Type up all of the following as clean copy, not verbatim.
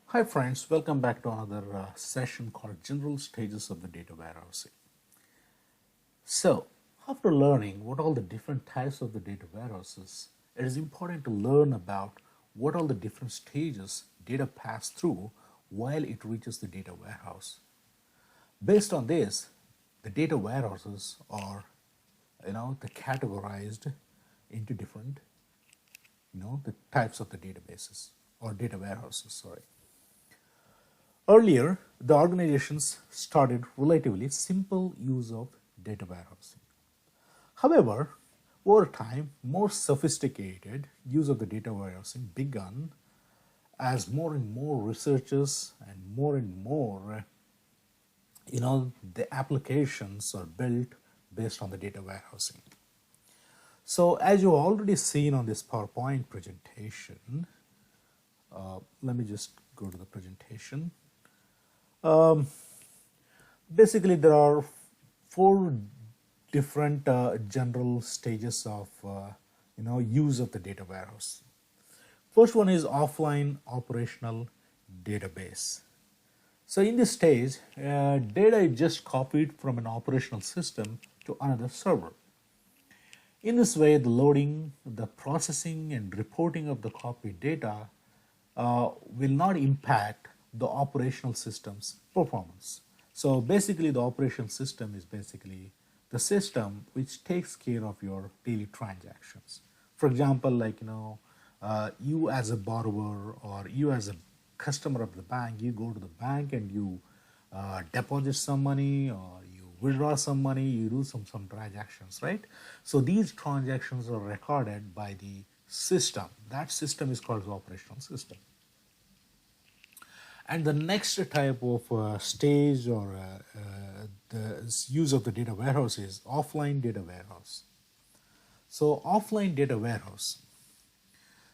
Hi friends, welcome back to another session called General Stages of the Data Warehousing. So, after learning what all the different types of the data warehouses, it is important to learn about what all the different stages data pass through while it reaches the data warehouse. Based on this, the data warehouses are, the categorized into different, the types of the databases or data warehouses, sorry. Earlier, the organizations started relatively simple use of data warehousing. However, over time, more sophisticated use of the data warehousing began as more and more researchers and more, the applications are built based on the data warehousing. So as you've already seen on this PowerPoint presentation, let me just go to the presentation. Basically, there are four different general stages of use of the data warehouse. First one is offline operational database. So in this stage, data is just copied from an operational system to another server. In this way, the loading, the processing, and reporting of the copied data will not impact the operational system's performance. So basically, the operational system is basically the system which takes care of your daily transactions. For example, like you as a borrower or you as a customer of the bank, you go to the bank and you deposit some money or you withdraw some money, you do some transactions, right? So these transactions are recorded by the system. That system is called the operational system. And the next type of stage or the use of the data warehouse is offline data warehouse. So offline data warehouse.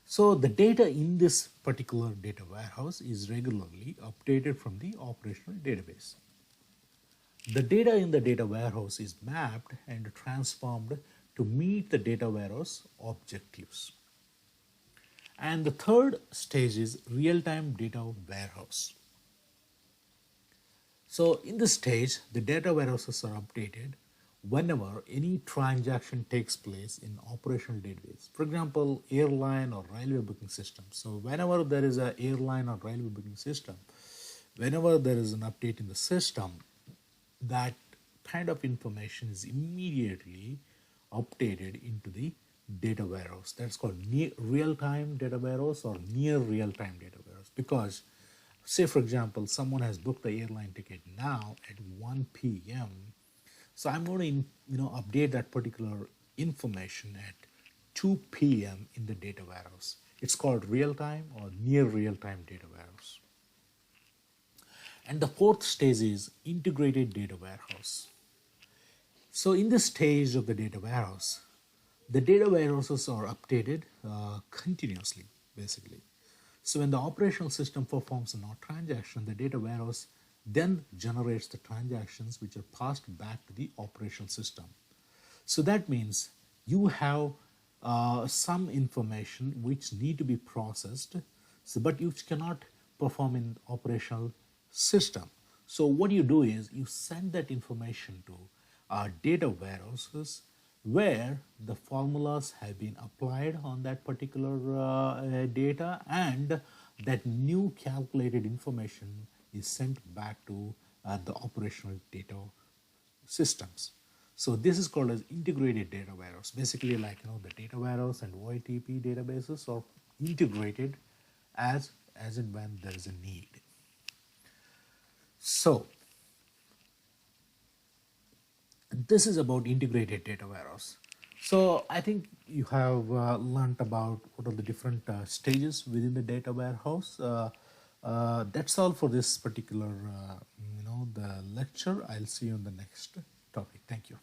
So the data in this particular data warehouse is regularly updated from the operational database. The data in the data warehouse is mapped and transformed to meet the data warehouse objectives. And the third stage is real-time data warehouse. So in this stage, the data warehouses are updated whenever any transaction takes place in operational database. For example, airline or railway booking system. So whenever there is an airline or railway booking system, whenever there is an update in the system, that kind of information is immediately updated into the data warehouse. That's called real-time data warehouse or near real-time data warehouse. Because say for example, someone has booked the airline ticket now at 1 p.m. So I'm going to update that particular information at 2 p.m. in the data warehouse. It's called real-time or near real-time data warehouse. And the fourth stage is integrated data warehouse. So in this stage of the data warehouse, the data warehouses are updated continuously, basically. So when the operational system performs a transaction, the data warehouse then generates the transactions which are passed back to the operational system. So that means you have some information which need to be processed, but you cannot perform in operational system. So what you do is you send that information to data warehouses where the formulas have been applied on that particular data, and that new calculated information is sent back to the operational data systems. So this is called as integrated data warehouse. Basically, like the data warehouse and OITP databases are integrated as and when there is a need. So this is about integrated data warehouse. So I think you have learned about what are the different stages within the data warehouse. That's all for this particular, the lecture. I'll see you on the next topic. Thank you.